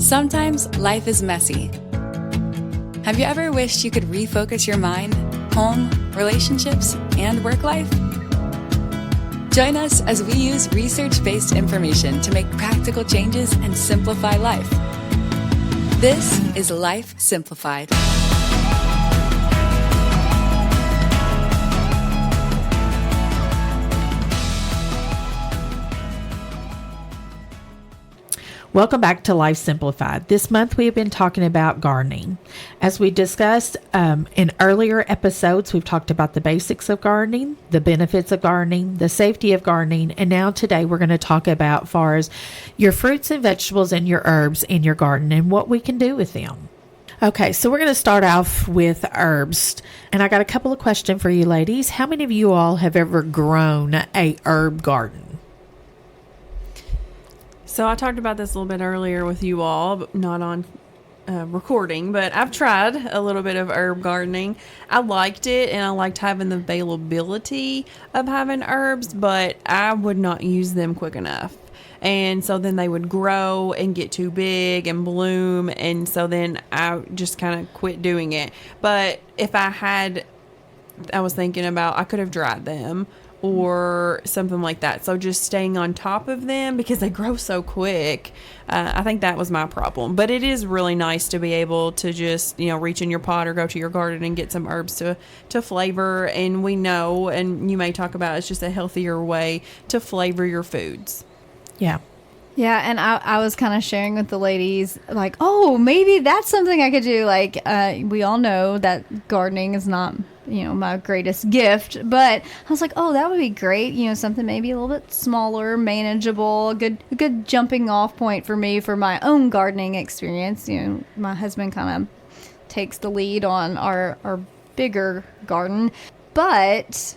Sometimes life is messy. Have you ever wished you could refocus your mind, home, relationships, and work life? Join us as we use research-based information to make practical changes and simplify life. This is Life Simplified. Welcome back to Life Simplified. This month we have been talking about gardening. As we discussed in earlier episodes, we've talked about the basics of gardening, the benefits of gardening, the safety of gardening, and now today we're going to talk about far as your fruits and vegetables and your herbs in your garden and what we can do with them. Okay, so we're going to start off with herbs. And I got a couple of questions for you ladies. How many of you all have ever grown a herb garden? So I talked about this a little bit earlier with you all, but not on recording, but I've tried a little bit of herb gardening. I liked it, and I liked having the availability of having herbs, but I would not use them quick enough. And so then they would grow and get too big and bloom, and so then I just kind of quit doing it. But if I was thinking about, I could have dried them or something like that. So just staying on top of them because they grow so quick. I think that was my problem. But it is really nice to be able to just, reach in your pot or go to your garden and get some herbs to flavor. And we know, and you may talk about, it's just a healthier way to flavor your foods. Yeah. Yeah, and I was kind of sharing with the ladies, like, oh, maybe that's something I could do. Like, we all know that gardening is not, my greatest gift. But I was like, oh, that would be great. Something maybe a little bit smaller, manageable, a good jumping off point for me for my own gardening experience. My husband kind of takes the lead on our bigger garden. But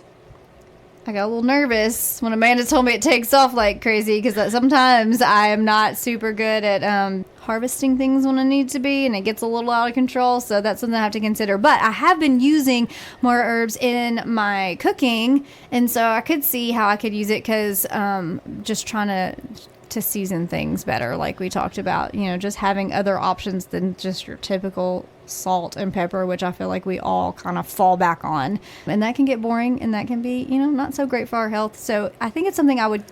I got a little nervous when Amanda told me it takes off like crazy because sometimes I am not super good at harvesting things when I need to be, and it gets a little out of control. So that's something I have to consider. But I have been using more herbs in my cooking, and so I could see how I could use it because just trying to season things better, like we talked about, just having other options than just your typical salt and pepper, which I feel like we all kind of fall back on, and that can get boring, and that can be not so great for our health. So I think it's something I would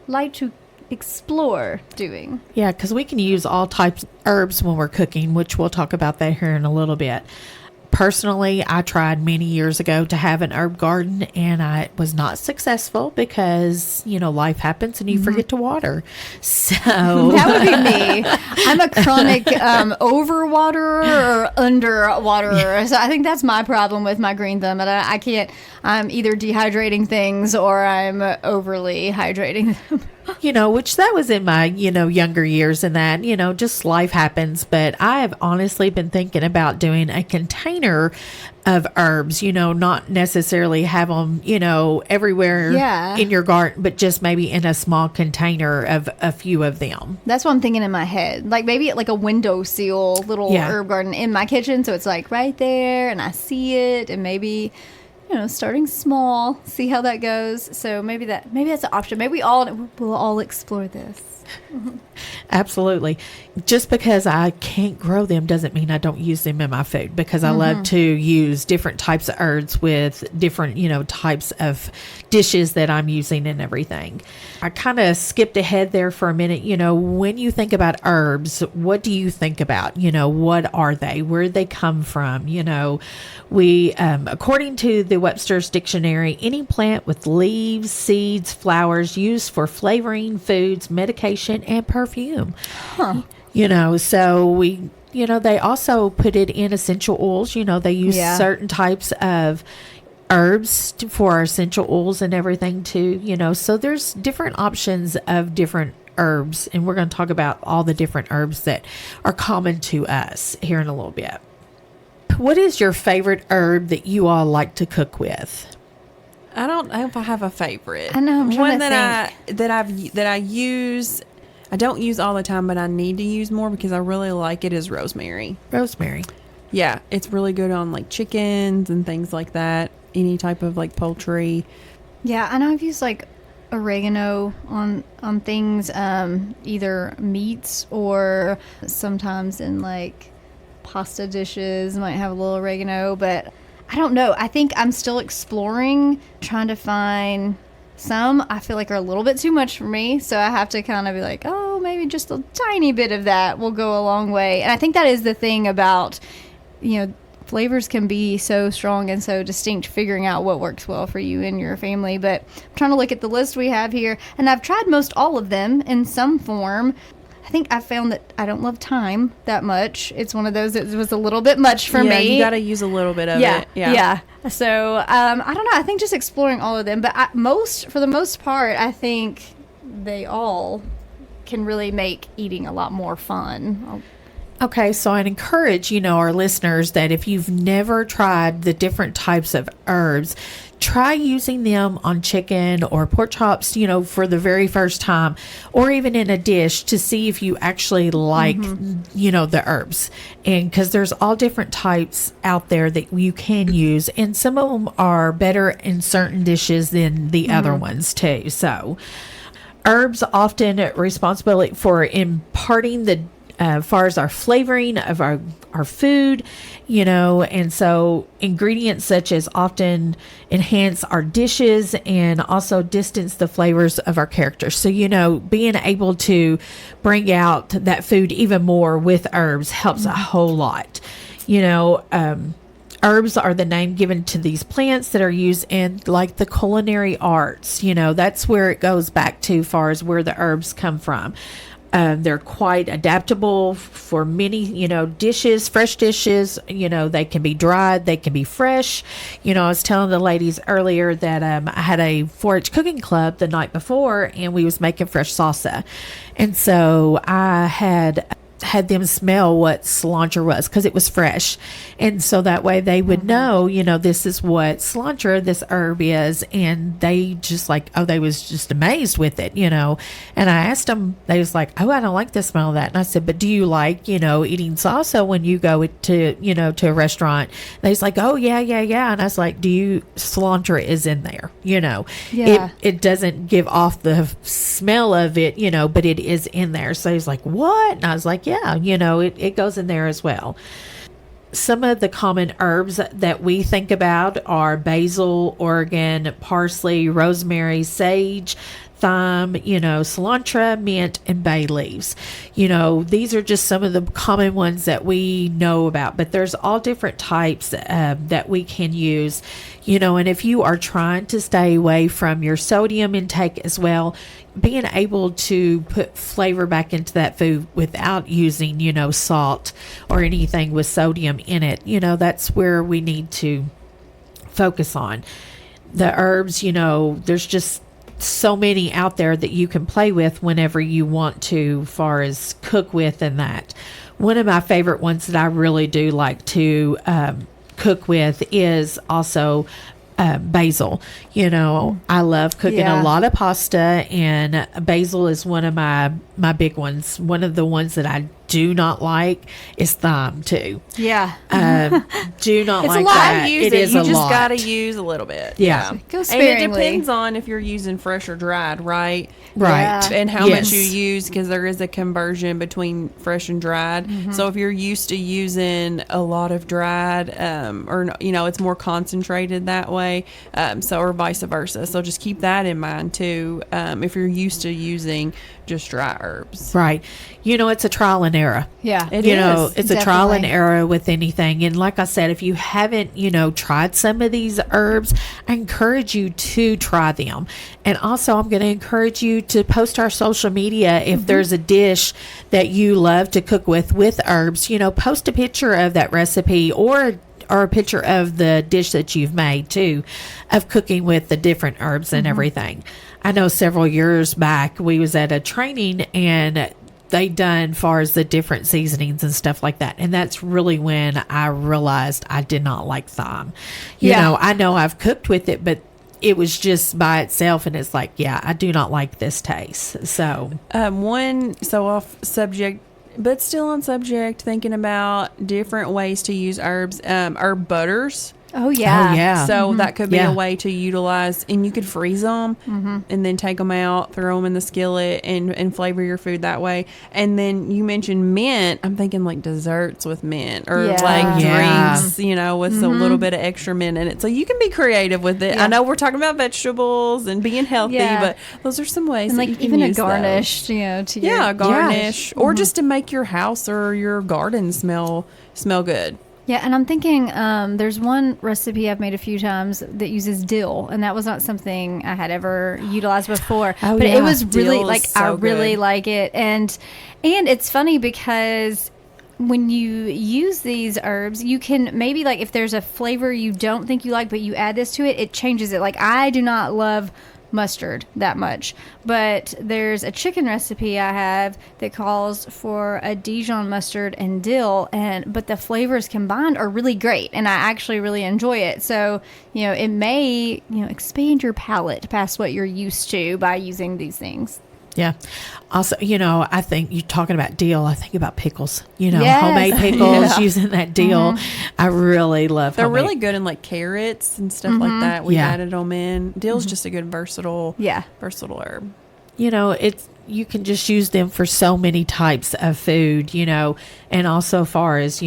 like to explore doing. Yeah, because we can use all types of herbs when we're cooking, which we'll talk about that here in a little bit. Personally, I tried many years ago to have an herb garden, and I was not successful because, life happens and you forget to water. So that would be me. I'm a chronic overwaterer or underwaterer. So I think that's my problem with my green thumb. And I can't, I'm either dehydrating things or I'm overly hydrating them. Which that was in my, younger years and that, just life happens. But I have honestly been thinking about doing a container of herbs, not necessarily have them, everywhere in your garden, but just maybe in a small container of a few of them. That's what I'm thinking in my head. Like maybe like a windowsill little herb garden in my kitchen. So it's like right there and I see it, and maybe starting small, see how that goes. So maybe that's an option. Maybe we'll all explore this. Absolutely. Just because I can't grow them doesn't mean I don't use them in my food, because I love to use different types of herbs with different, types of dishes that I'm using and everything. I kind of skipped ahead there for a minute. When you think about herbs, what do you think about? What are they? Where did they come from? We, according to the Webster's Dictionary, any plant with leaves, seeds, flowers used for flavoring foods, medication, and perfume. So we, they also put it in essential oils. They use certain types of herbs for our essential oils and everything too, so there's different options of different herbs, and we're going to talk about all the different herbs that are common to us here in a little bit. What is your favorite herb that you all like to cook with? I don't know if I have a favorite. I know. I'm trying One to think. that I use. I don't use all the time, but I need to use more because I really like it, is rosemary. Rosemary. Yeah, it's really good on like chickens and things like that. Any type of like poultry. Yeah, I know I've used like oregano on things, either meats or sometimes in like pasta dishes might have a little oregano, but I don't know. I think I'm still exploring, trying to find some I feel like are a little bit too much for me, so I have to kind of be like, oh, maybe just a tiny bit of that will go a long way. And I think that is the thing about, flavors can be so strong and so distinct, figuring out what works well for you and your family. But I'm trying to look at the list we have here, and I've tried most all of them in some form. I think I found that I don't love thyme that much. It's one of those that was a little bit much for me. You got to use a little bit of it. Yeah. So I don't know. I think just exploring all of them, but for the most part, I think they all can really make eating a lot more fun. Okay, so I'd encourage, our listeners that if you've never tried the different types of herbs, try using them on chicken or pork chops, for the very first time, or even in a dish to see if you actually like, the herbs. And because there's all different types out there that you can use, and some of them are better in certain dishes than the other ones too. So herbs often responsibility for imparting the far as our flavoring of our food, and so ingredients such as often enhance our dishes and also distance the flavors of our characters. So, being able to bring out that food even more with herbs helps a whole lot. Herbs are the name given to these plants that are used in like the culinary arts. That's where it goes back to far as where the herbs come from. They're quite adaptable for many, dishes, fresh dishes. They can be dried, they can be fresh. I was telling the ladies earlier that I had a 4-H cooking club the night before, and we was making fresh salsa. And so I had them smell what cilantro was because it was fresh. And so that way they would know, this is what cilantro, this herb is. And they just they was just amazed with it, And I asked them, they was like, oh, I don't like the smell of that. And I said, but do you like, eating salsa when you go to, to a restaurant? And they was like, oh, yeah. And I was like, cilantro is in there, Yeah. It doesn't give off the smell of it, but it is in there. So he's like, what? And I was like, yeah, it goes in there as well. Some of the common herbs that we think about are basil, oregano, parsley, rosemary, sage, thyme, cilantro, mint, and bay leaves. These are just some of the common ones that we know about, but there's all different types that we can use, and if you are trying to stay away from your sodium intake as well, being able to put flavor back into that food without using, salt or anything with sodium in it, that's where we need to focus on. The herbs, there's just so many out there that you can play with whenever you want to, far as cook with and that. One of my favorite ones that I really do like to cook with is also basil. I love cooking a lot of pasta, and basil is one of my big ones. One of the ones that I do not like is thyme too. Yeah. Do not it's like a lot. that. It is you just got to use a little bit. Yeah. Go sparingly. And it depends on if you're using fresh or dried, right? Right. Yeah. And how much you use, because there is a conversion between fresh and dried. So if you're used to using a lot of dried, or it's more concentrated that way, or vice versa. So just keep that in mind too. If you're used to using just dry herbs, right? It's a trial and error. Yeah, it is. It's a trial and error with anything. And like I said, if you haven't, tried some of these herbs, I encourage you to try them. And also, I'm going to encourage you to post our social media if there's a dish that you love to cook with herbs. Post a picture of that recipe or a picture of the dish that you've made too, of cooking with the different herbs and everything. I know several years back we was at a training and they done far as the different seasonings and stuff like that. And that's really when I realized I did not like thyme. I know I've cooked with it, but it was just by itself, and it's like, yeah, I do not like this taste. So off subject, but still on subject, thinking about different ways to use herbs. Herb butters Oh, yeah. Oh, yeah. So that could be Yeah. a way to utilize, and you could freeze them and then take them out, throw them in the skillet, and flavor your food that way. And then you mentioned mint. I'm thinking like desserts with mint, or Yeah. like Yeah. drinks, with a little bit of extra mint in it. So you can be creative with it. Yeah. I know we're talking about vegetables and being healthy, Yeah. but those are some ways And that like you can even a use those. garnish, to Yeah, your, garnish, or just to make your house or your garden smell good. Yeah, and I'm thinking there's one recipe I've made a few times that uses dill, and that was not something I had ever utilized before. Oh, but yeah. it was really Dill is like I so really good. like it, and it's funny because when you use these herbs, you can maybe like if there's a flavor you don't think you like, but you add this to it, it changes it. Like I do not love mustard that much, but there's a chicken recipe I have that calls for a Dijon mustard and dill, but the flavors combined are really great, and I actually really enjoy it. So it may expand your palate past what you're used to by using these things. Yeah. Also, I think you're talking about dill. I think about pickles, Yes. homemade pickles Yeah. using that dill. I really love They're homemade. really good in like carrots and stuff like that. We Yeah. added them in. Dill's just a good versatile herb. You can just use them for so many types of food, and also far as,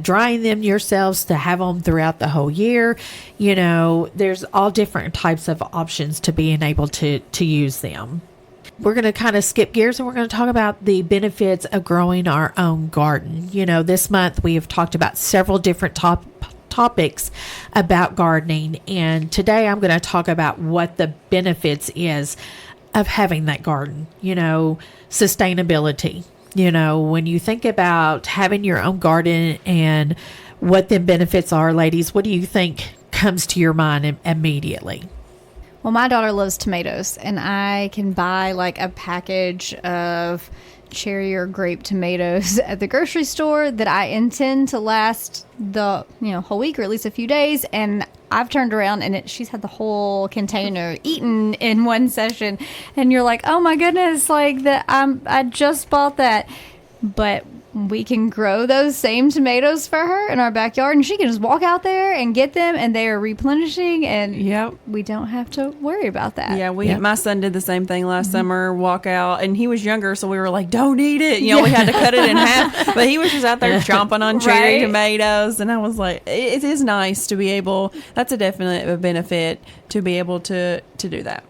drying them yourselves to have them throughout the whole year. There's all different types of options to being able to use them. We're going to kind of skip gears and we're going to talk about the benefits of growing our own garden. This month we have talked about several different topics about gardening, and today I'm going to talk about what the benefits is of having that garden. Sustainability. When you think about having your own garden and what the benefits are, ladies, what do you think comes to your mind immediately? Well, my daughter loves tomatoes, and I can buy like a package of cherry or grape tomatoes at the grocery store that I intend to last the whole week or at least a few days. And I've turned around and she's had the whole container eaten in one session. And you're like, oh my goodness, like I just bought that. But we can grow those same tomatoes for her in our backyard, and she can just walk out there and get them, and they are replenishing, and we don't have to worry about that. Yeah, my son did the same thing last summer, walk out, and he was younger, so we were like, don't eat it. We had to cut it in half, but he was just out there chomping on cherry Right. tomatoes, and I was like, it is nice to be able, that's a definite benefit to be able to do that.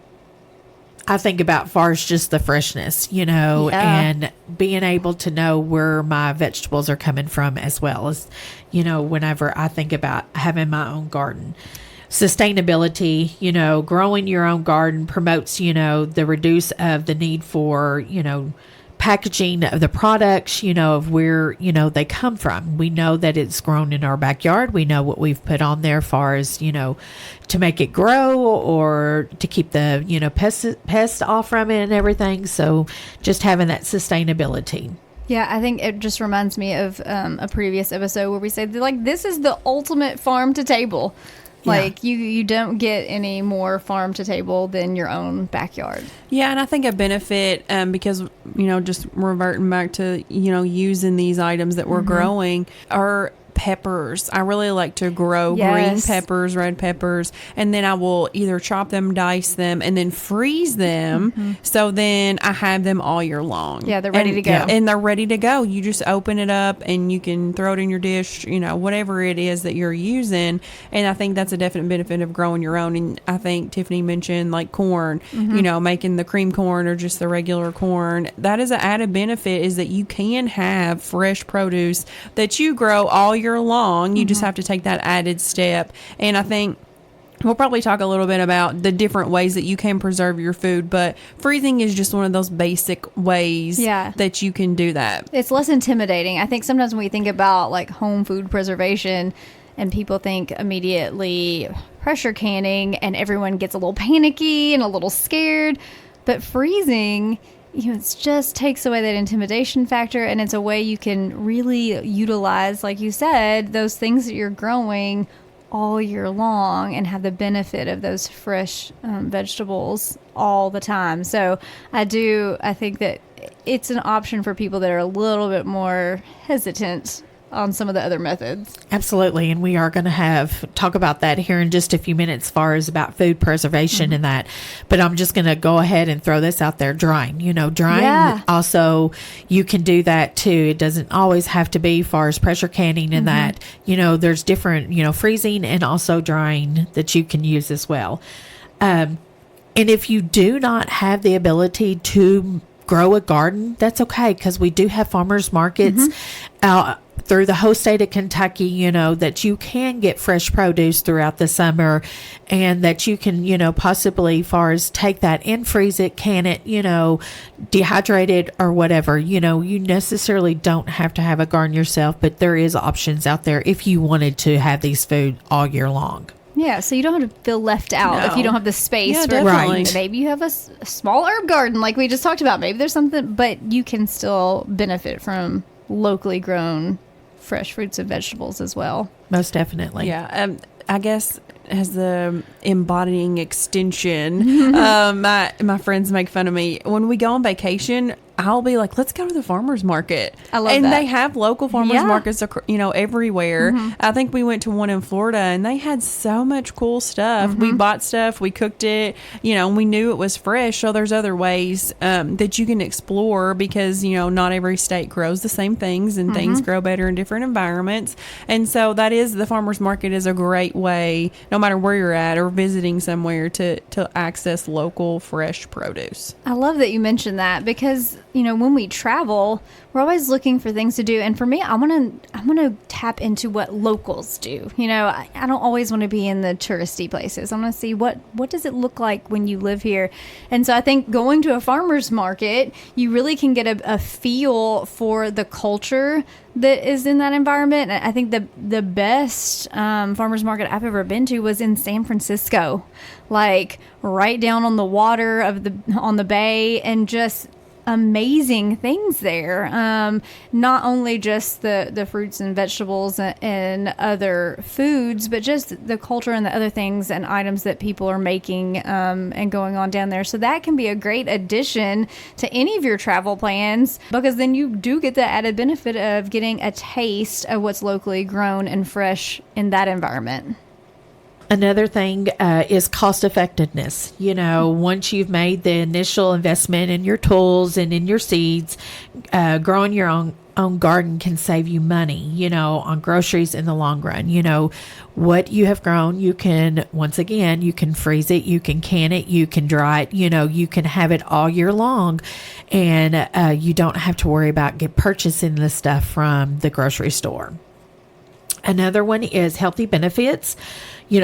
I think about far as just the freshness, and being able to know where my vegetables are coming from, as well as, whenever I think about having my own garden. Sustainability, growing your own garden promotes, the reduce of the need for, packaging of the products, of where, they come from. We know that it's grown in our backyard. We know what we've put on there far as, to make it grow or to keep the, pests off from it and everything. So just having that sustainability. Yeah, I think it just reminds me of a previous episode where we said, like, this is the ultimate farm to table. Like, you don't get any more farm to table than your own backyard. Yeah, and I think a benefit, because, just reverting back to, using these items that we're growing are peppers. I really like to grow green Yes. peppers, red peppers, and then I will either chop them, dice them, and then freeze them. So then I have them all year long. Yeah, they're ready to go. And they're ready to go. You just open it up and you can throw it in your dish, whatever it is that you're using. And I think that's a definite benefit of growing your own. And I think Tiffany mentioned like corn, making the cream corn or just the regular corn. That is an added benefit, is that you can have fresh produce that you grow all year long. You just have to take that added step. And I think we'll probably talk a little bit about the different ways that you can preserve your food, but freezing is just one of those basic ways that you can do that. It's less intimidating. I think sometimes when we think about like home food preservation, and people think immediately pressure canning, and everyone gets a little panicky and a little scared. But freezing, it just takes away that intimidation factor, and it's a way you can really utilize, like you said, those things that you're growing all year long and have the benefit of those fresh vegetables all the time. So I think that it's an option for people that are a little bit more hesitant on some of the other methods. Absolutely. And we are going to talk about that here in just a few minutes as far as about food preservation and that. But I'm just going to go ahead and throw this out there. Drying, drying also, you can do that too. It doesn't always have to be far as pressure canning and that, there's different, freezing and also drying that you can use as well. And if you do not have the ability to grow a garden, that's okay, because we do have farmers markets through the whole state of Kentucky, that you can get fresh produce throughout the summer and that you can, possibly far as take that and freeze it, can it, dehydrate it or whatever. You necessarily don't have to have a garden yourself, but there is options out there if you wanted to have these food all year long. Yeah, so you don't have to feel left out if you don't have the space. Yeah, for definitely. Right. Maybe you have a small herb garden like we just talked about. Maybe there's something, but you can still benefit from locally grown fresh fruits and vegetables as well. Most definitely. Yeah, I guess as the embodying extension, my friends make fun of me when we go on vacation. I'll be like, let's go to the farmer's market. I love and that. They have local farmer's markets, everywhere. I think we went to one in Florida and they had so much cool stuff. We bought stuff, we cooked it, and we knew it was fresh. So there's other ways that you can explore because, not every state grows the same things and things grow better in different environments. And so the farmer's market is a great way, no matter where you're at or visiting somewhere, to access local fresh produce. I love that you mentioned that because when we travel, we're always looking for things to do. And for me, I want to tap into what locals do. I don't always want to be in the touristy places. I want to see what does it look like when you live here. And so I think going to a farmer's market, you really can get a feel for the culture that is in that environment. And I think the best farmer's market I've ever been to was in San Francisco, like right down on the water on the bay, and just amazing things there. Not only just the fruits and vegetables and other foods, but just the culture and the other things and items that people are making and going on down there. So that can be a great addition to any of your travel plans, because then you do get the added benefit of getting a taste of what's locally grown and fresh in that environment. Another thing is cost effectiveness. Once you've made the initial investment in your tools and in your seeds, growing your own garden can save you money, on groceries in the long run. What you have grown, you can, once again, you can freeze it, you can can it, you can dry it, you can have it all year long, and you don't have to worry about purchasing the stuff from the grocery store. Another one is healthy benefits.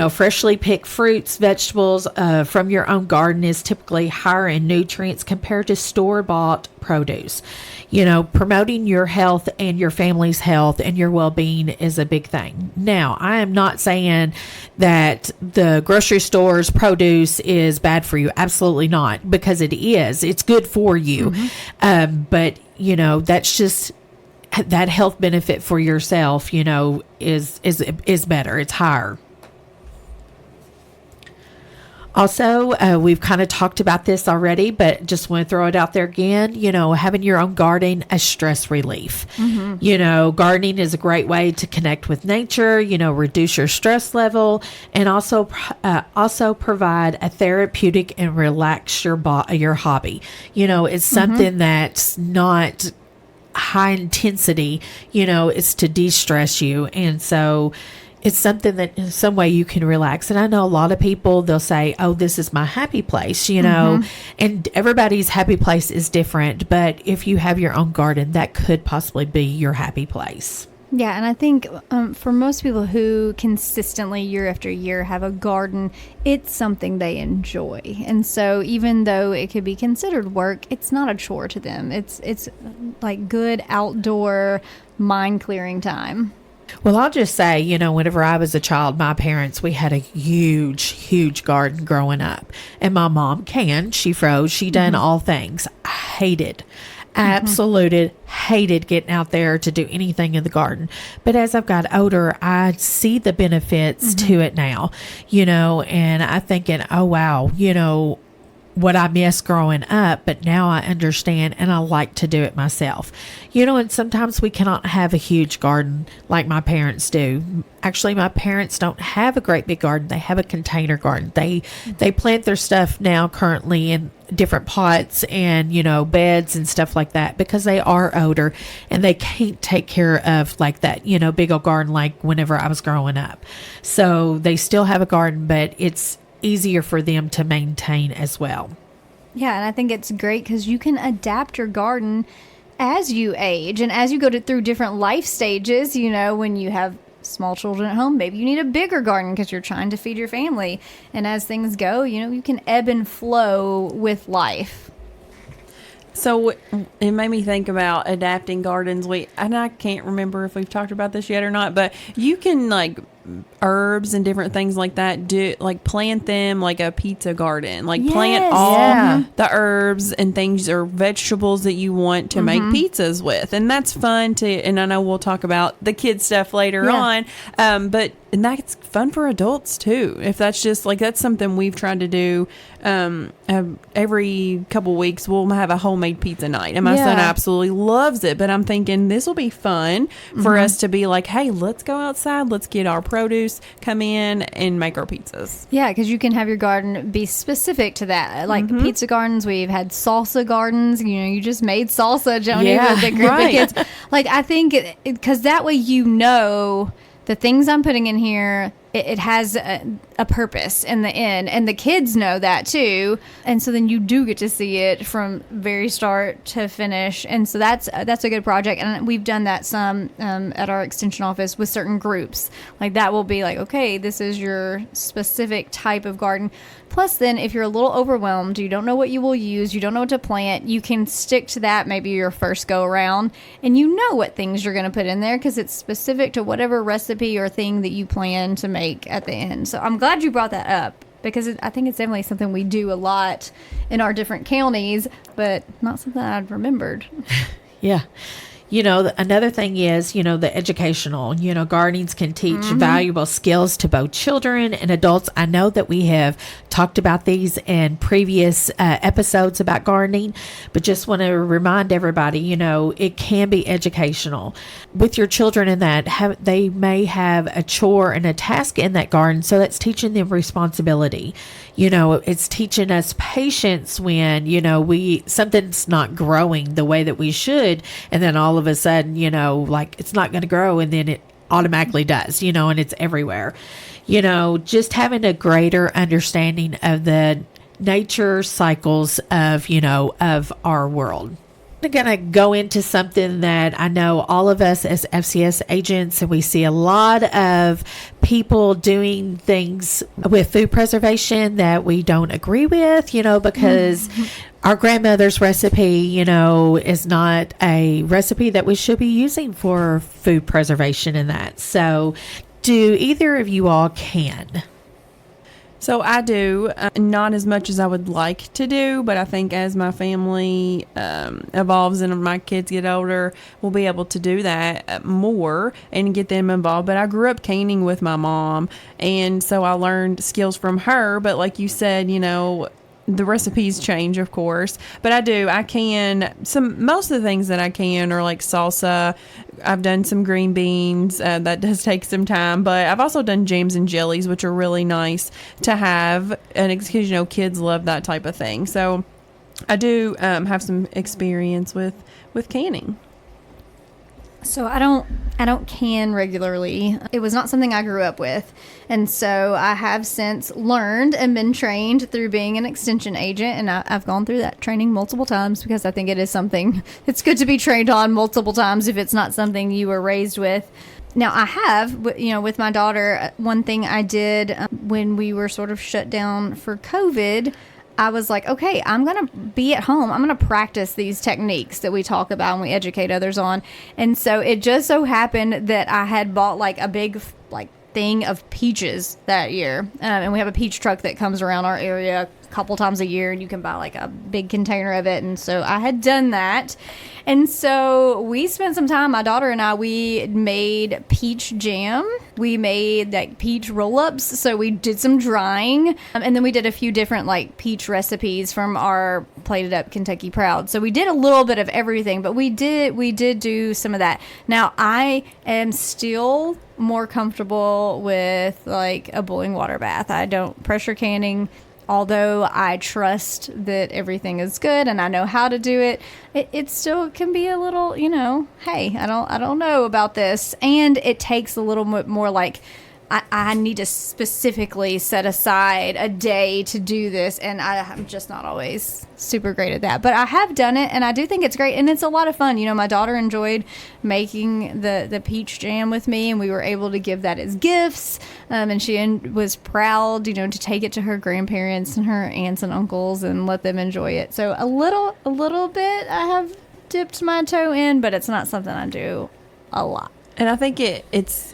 Freshly picked fruits, vegetables from your own garden is typically higher in nutrients compared to store-bought produce. Promoting your health and your family's health and your well-being is a big thing. Now, I am not saying that the grocery store's produce is bad for you. Absolutely not, because it is. It's good for you. But, that's just that health benefit for yourself, is better. It's higher. Also, we've kind of talked about this already, but just want to throw it out there again. Having your own garden as stress relief. Gardening is a great way to connect with nature, reduce your stress level, and also provide a therapeutic and relax your hobby. It's something that's not high intensity, it's to de-stress you. And so it's something that in some way you can relax. And I know a lot of people, they'll say, oh, this is my happy place, and everybody's happy place is different. But if you have your own garden, that could possibly be your happy place. Yeah, and I think for most people who consistently year after year have a garden, it's something they enjoy. And so even though it could be considered work, it's not a chore to them. It's like good outdoor mind-clearing time. Well, I'll just say, whenever I was a child, my parents, we had a huge garden growing up. And my mom she froze, she done all things. I absolutely hated getting out there to do anything in the garden. But as I've got older, I see the benefits to it now, and I'm thinking, oh, wow, what I missed growing up, but now I understand and I like to do it myself. And sometimes we cannot have a huge garden like my parents do. Actually, my parents don't have a great big garden. They have a container garden. They plant their stuff now currently in different pots and, beds and stuff like that because they are older and they can't take care of like that, big old garden like whenever I was growing up. So they still have a garden, but it's easier for them to maintain as well. Yeah, and I think it's great because you can adapt your garden as you age and as you go through different life stages. When you have small children at home, maybe you need a bigger garden because you're trying to feed your family. And as things go, you can ebb and flow with life. So it made me think about adapting gardens. And I can't remember if we've talked about this yet or not, but you can like herbs and different things like that, plant them like a pizza garden, plant all the herbs and things or vegetables that you want to make pizzas with. And that's fun and I know we'll talk about the kids stuff later on. And that's fun for adults too. If that's just that's something we've tried to do. Every couple weeks we'll have a homemade pizza night and my son absolutely loves it, but I'm thinking this will be fun for us to be like, hey, let's go outside, let's get our produce, come in and make our pizzas. Yeah, because you can have your garden be specific to that. Pizza gardens, we've had salsa gardens. You just made salsa, Joni, with a group of kids. I think because that way the things I'm putting in here, it has a purpose in the end, and the kids know that too, and so then you do get to see it from very start to finish, and so that's a good project. And we've done that some at our extension office with certain groups. That will be okay, this is your specific type of garden. Plus, then if you're a little overwhelmed, you don't know what you will use, you don't know what to plant, you can stick to that maybe your first go around, and you know what things you're going to put in there because it's specific to whatever recipe or thing that you plan to make at the end. So I'm glad you brought that up because I think it's definitely something we do a lot in our different counties, but not something I'd remembered. Yeah. Another thing is, the educational, gardenings can teach valuable skills to both children and adults. I know that we have talked about these in previous episodes about gardening, but just want to remind everybody, it can be educational with your children in that they may have a chore and a task in that garden. So that's teaching them responsibility. It's teaching us patience when, something's not growing the way that we should. And then all of a sudden, it's not going to grow, and then it automatically does, and it's everywhere. Just having a greater understanding of the nature cycles of our world. I'm going to go into something that I know all of us as FCS agents, and we see a lot of people doing things with food preservation that we don't agree with, because our grandmother's recipe, is not a recipe that we should be using for food preservation and that. So do either of you all can? So I do, not as much as I would like to do, but I think as my family evolves and my kids get older, we'll be able to do that more and get them involved. But I grew up canning with my mom, and so I learned skills from her. But like you said, the recipes change, of course, but I can most of the things that I can are like salsa. I've done some green beans. That does take some time, but I've also done jams and jellies, which are really nice to have. And because, kids love that type of thing. So I do have some experience with canning. So I don't can regularly. It was not something I grew up with. And so I have since learned and been trained through being an extension agent. And I've gone through that training multiple times because I think it is something it's good to be trained on multiple times if it's not something you were raised with. Now, I have, with my daughter, one thing I did when we were sort of shut down for COVID, I was like, okay, I'm going to be at home. I'm going to practice these techniques that we talk about and we educate others on. And so it just so happened that I had bought a big thing of peaches that year. And we have a peach truck that comes around our area a couple times a year, and you can buy like a big container of it. And so I had done that. And so we spent some time, my daughter and I, we made peach jam. We made like peach roll-ups. So we did some drying. And then we did a few different like peach recipes from our Plated Up Kentucky Proud. So we did a little bit of everything, but we did do some of that. Now I am still more comfortable with like a boiling water bath. I don't pressure canning. Although I trust that everything is good and I know how to do it, it still can be a little, hey, I don't know about this. And it takes a little bit more like, I need to specifically set aside a day to do this, and I'm just not always super great at that. But I have done it, and I do think it's great, and it's a lot of fun. My daughter enjoyed making the peach jam with me, and we were able to give that as gifts, and she was proud, to take it to her grandparents and her aunts and uncles and let them enjoy it. So a little bit I have dipped my toe in, but it's not something I do a lot. And I think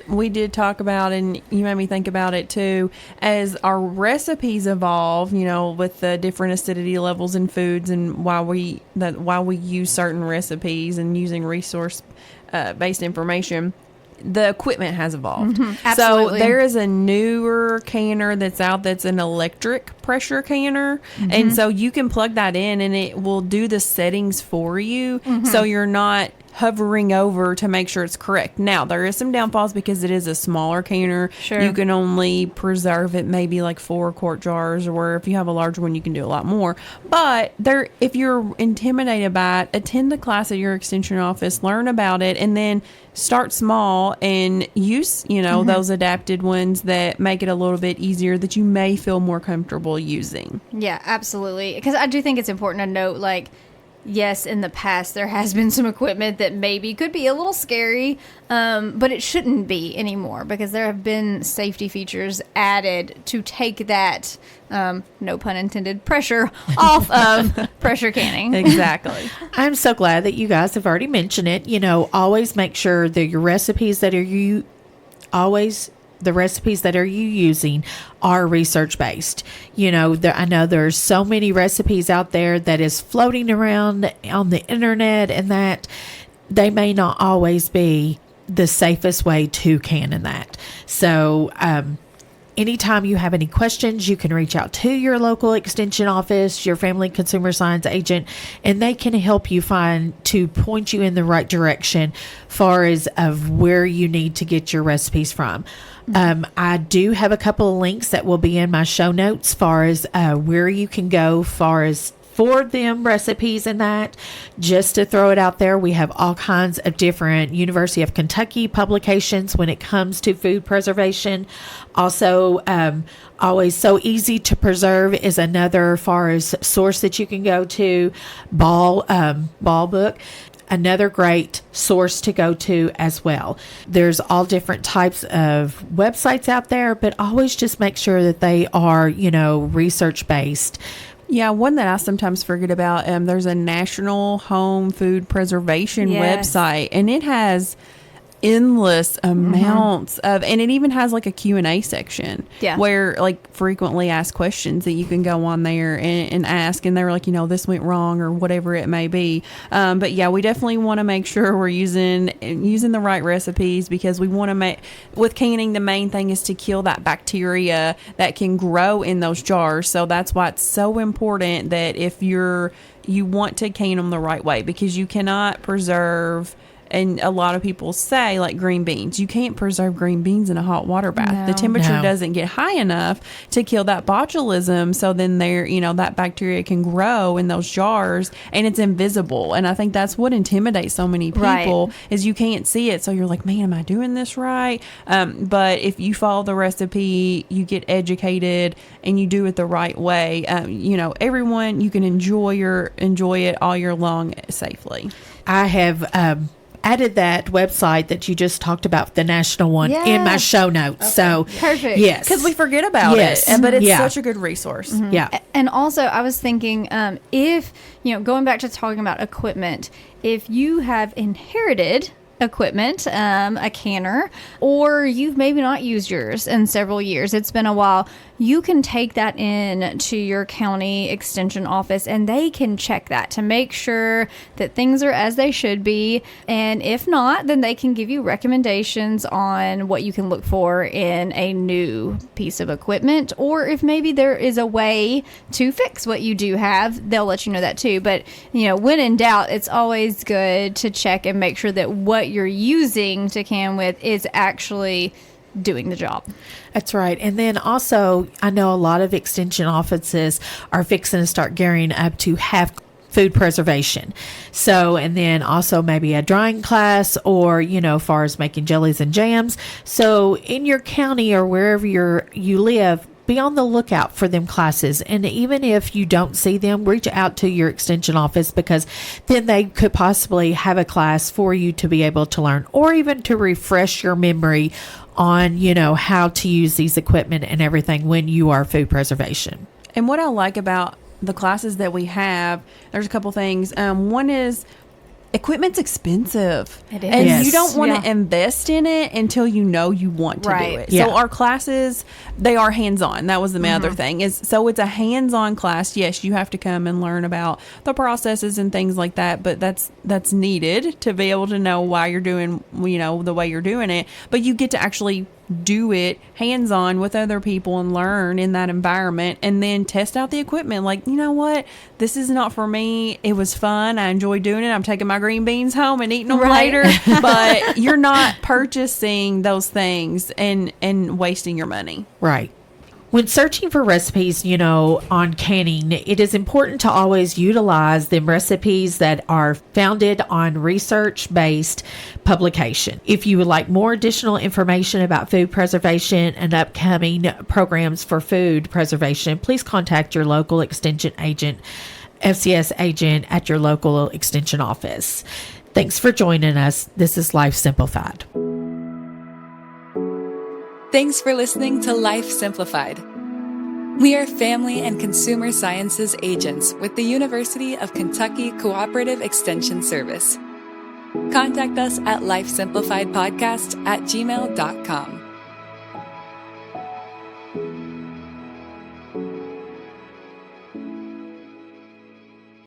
we did talk about, and you made me think about it too, as our recipes evolve, with the different acidity levels in foods and why we use certain recipes and using resource based information. The equipment has evolved. Mm-hmm, absolutely. So there is a newer canner that's out that's an electric pressure canner. Mm-hmm. And so you can plug that in and it will do the settings for you. Mm-hmm. So you're not hovering over to make sure it's correct. Now, there is some downfalls because it is a smaller canner. Sure. You can only preserve it maybe like 4 quart jars, or if you have a larger one, you can do a lot more. But if you're intimidated by it, attend the class at your extension office, learn about it, and then start small and use, mm-hmm. those adapted ones that make it a little bit easier that you may feel more comfortable using. Yeah, absolutely. Because I do think it's important to note, like, yes, in the past, there has been some equipment that maybe could be a little scary, but it shouldn't be anymore because there have been safety features added to take that, no pun intended, pressure off of pressure canning. Exactly. I'm so glad that you guys have already mentioned it. Always make sure that your recipes that the recipes that are you using are research based. I know there's so many recipes out there that is floating around on the internet, and that they may not always be the safest way to can in that. So, anytime you have any questions, you can reach out to your local extension office, your family consumer science agent, and they can help you point you in the right direction far as of where you need to get your recipes from. I do have a couple of links that will be in my show notes far as where you can go for them recipes and that. Just to throw it out there, we have all kinds of different University of Kentucky publications when it comes to food preservation. Also, always so easy to preserve is another far as source that you can go to. Ball book. Another great source to go to as well. There's all different types of websites out there, but always just make sure that they are, research based. Yeah, one that I sometimes forget about, there's a National Home Food Preservation website, and it has endless amounts of, and it even has like a Q&A section where like frequently asked questions that you can go on there and ask, and they're like, this went wrong or whatever it may be. But yeah, we definitely want to make sure we're using the right recipes, because we want to with canning, the main thing is to kill that bacteria that can grow in those jars. So that's why it's so important that if you want to can them the right way, because you cannot preserve. And a lot of people say, like green beans, you can't preserve green beans in a hot water bath. No. The temperature doesn't get high enough to kill that botulism. So then that bacteria can grow in those jars, and it's invisible. And I think that's what intimidates so many people is you can't see it. So you're like, man, am I doing this right? But if you follow the recipe, you get educated, and you do it the right way, everyone, you can enjoy it all year long safely. I have added that website that you just talked about, the national one, in my show notes. Okay. So perfect. Yes, because we forget about it, but it's such a good resource. Mm-hmm. Yeah. And also, I was thinking, if going back to talking about equipment, if you have inherited equipment, a canner, or you've maybe not used yours in several years, it's been a while, you can take that in to your county extension office and they can check that to make sure that things are as they should be. And if not, then they can give you recommendations on what you can look for in a new piece of equipment, or if maybe there is a way to fix what you do have, they'll let you know that too. But when in doubt, it's always good to check and make sure that what you're using to can with is actually doing the job. That's right. And then also, I know a lot of extension offices are fixing to start gearing up to have food preservation. So, and then also maybe a drying class, or, far as making jellies and jams. So in your county or wherever you live, be on the lookout for them classes. And even if you don't see them, reach out to your extension office, because then they could possibly have a class for you to be able to learn, or even to refresh your memory on, how to use these equipment and everything when you are food preservation. And what I like about the classes that we have, there's a couple things. One is equipment's expensive. It is. And Yes. you don't want to invest in it until you know you want to do Right. it. Yeah. So our classes, they are hands-on. That was the other thing. So it's a hands-on class. Yes, you have to come and learn about the processes and things like that, but that's needed to be able to know why you're doing, the way you're doing it. But you get to actually do it hands-on with other people and learn in that environment, and then test out the equipment. Like, you know what? This is not for me. It was fun. I enjoyed doing it. I'm taking my green beans home and eating them later. But you're not purchasing those things and wasting your money. Right. When searching for recipes, on canning, it is important to always utilize them recipes that are founded on research-based publication. If you would like more additional information about food preservation and upcoming programs for food preservation, please contact your local extension agent, FCS agent at your local extension office. Thanks for joining us. This is Life Simplified. Thanks for listening to Life Simplified. We are family and consumer sciences agents with the University of Kentucky Cooperative Extension Service. Contact us at lifesimplifiedpodcast@gmail.com.